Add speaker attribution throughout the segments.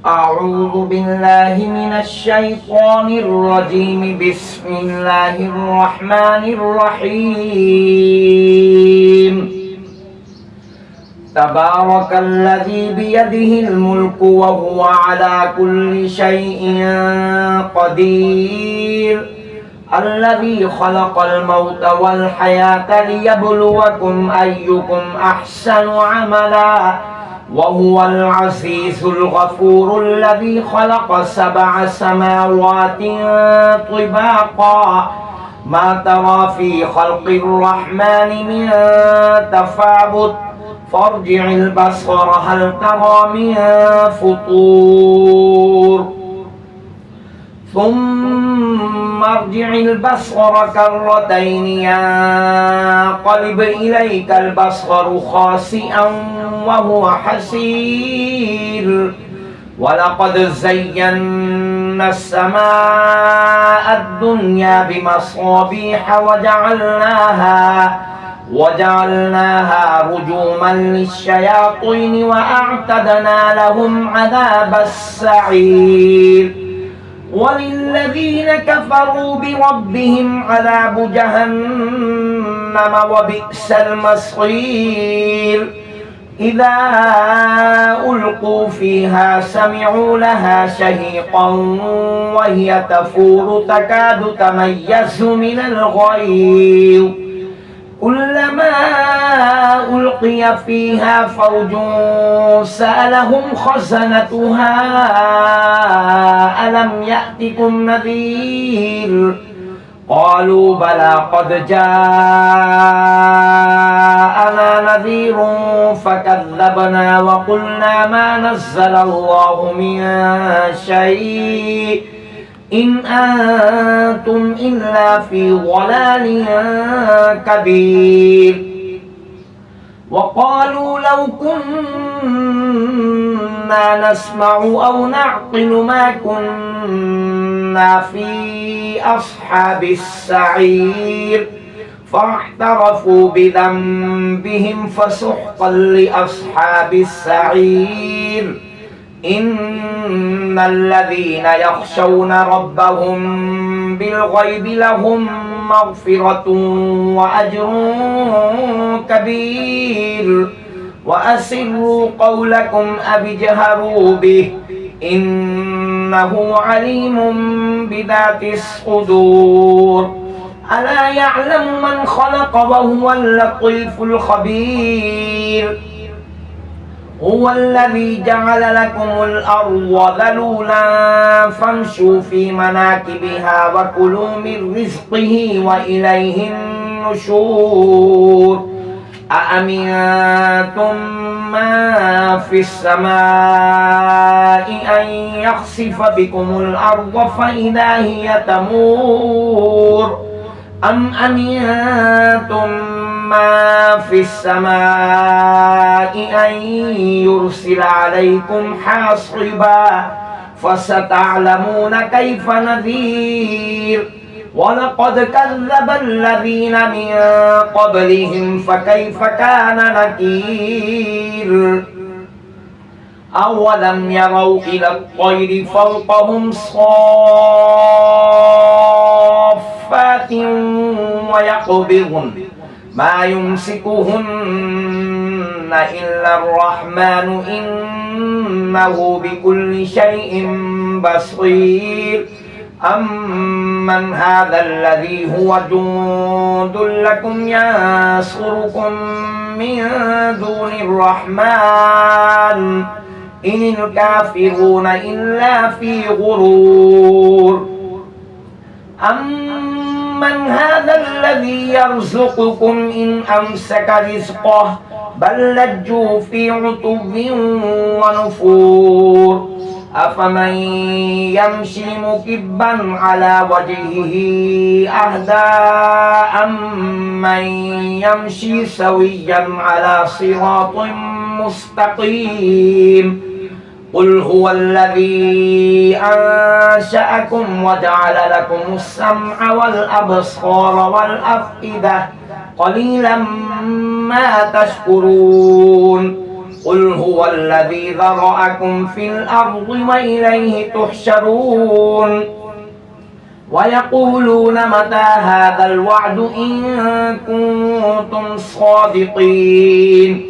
Speaker 1: أعوذ بالله من الشيطان الرجيم. بسم الله الرحمن الرحيم. تبارك الذي بيده الملك وهو على كل شيء قدير. الذي خلق الموت والحياة ليبلوكم أيكم أحسن عملا وهو العزيز الغفور. الذي خلق 7 سماوات طباقا ما ترى في خلق الرحمن من تفاوت فارجع البصر هل ترى من فطور ثم ارجع البصر كرتين ينقلب إليك البصر خاسئا وهو حسير. ولقد زينا السماء الدنيا بمصابيح وجعلناها رجوما للشياطين وأعتدنا لهم عذاب السعير. وللذين كفروا بربهم عذاب جهنم وبئس المصير. إذا ألقوا فيها سمعوا لها شهيقا وهي تفور تكاد تميز من الغيظ. كلما ألقي فيها فوج سألهم خزنتها ألم يأتكم نذير قالوا بلى قد جاءنا نذير فكذبنا وقلنا ما نزل الله من شيء إن أنتم إلا في ضلال كبير. وقالوا لو كنا نسمع أو نعقل ما كنا في أصحاب السعير فاعترفوا بذنبهم فسحقا لأصحاب السعير. إن الذين يخشون ربهم بالغيب لهم مغفرة وأجر كبير. وأسروا قولكم أو اجهروا به إنه عليم بذات الصدور. ألا يعلم من خلق وهو اللطيف الخبير. هو الذي جعل لكم الأرض ذلولا فامشوا في مناكبها وكلوا من رزقه وإليه النشور. أأمنتم ما في السماء أن يخسف بكم الأرض فإذا هي تمور أم أمنتم ما في السماء أن يرسل عليكم حاصبا فستعلمون كيف نذير. ولقد كذب الذين من قبلهم فكيف كان نكير. أولم يروا إلى الطير فوقهم صافات ويقبضن ما يمسكهن إلا الرحمن إنه بكل شيء بصير. أمن هذا الذي هو جند لكم ينصركم من دون الرحمن إن الكافرون إلا في غرور. أمن هذا الذي يرزقكم إن أمسك رزقه بل لجوا في عتو ونفور. أفمن يمشي مكبا على وجهه أهدى أمن يمشي سويا على صراط مستقيم. قل هو الذي أنشأكم وجعل لكم السمع والأبصار والأفئدة قليلا ما تشكرون. قل هو الذي ذرأكم في الأرض وإليه تحشرون ويقولون متى هذا الوعد إن كنتم صادقين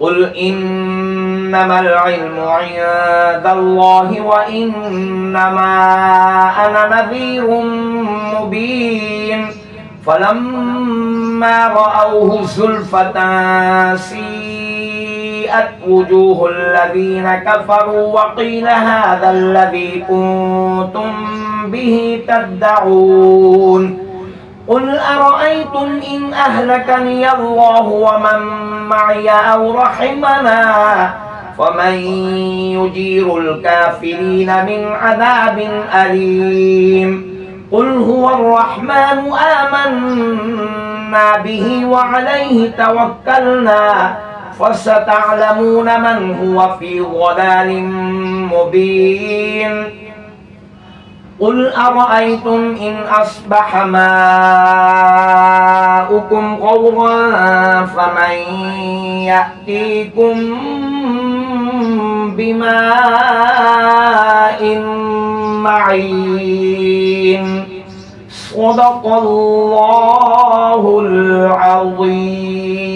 Speaker 1: قل إنما العلم عند الله وإنما أنا نذير مبين فلما رأوه زلفة سيئت وجوه الذين كفروا وقيل هذا الذي كنتم به تدعون قل أرأيتم إن أهلكني الله ومن معي أو رحمنا فمن يجير الكافرين من عذاب أليم قل هو الرحمن آمنا به وعليه توكلنا فستعلمون من هو في ضلال مبين قل أرأيتم إن أصبح ماؤكم غورا فمن يأتيكم بماء معين صدق الله العظيم.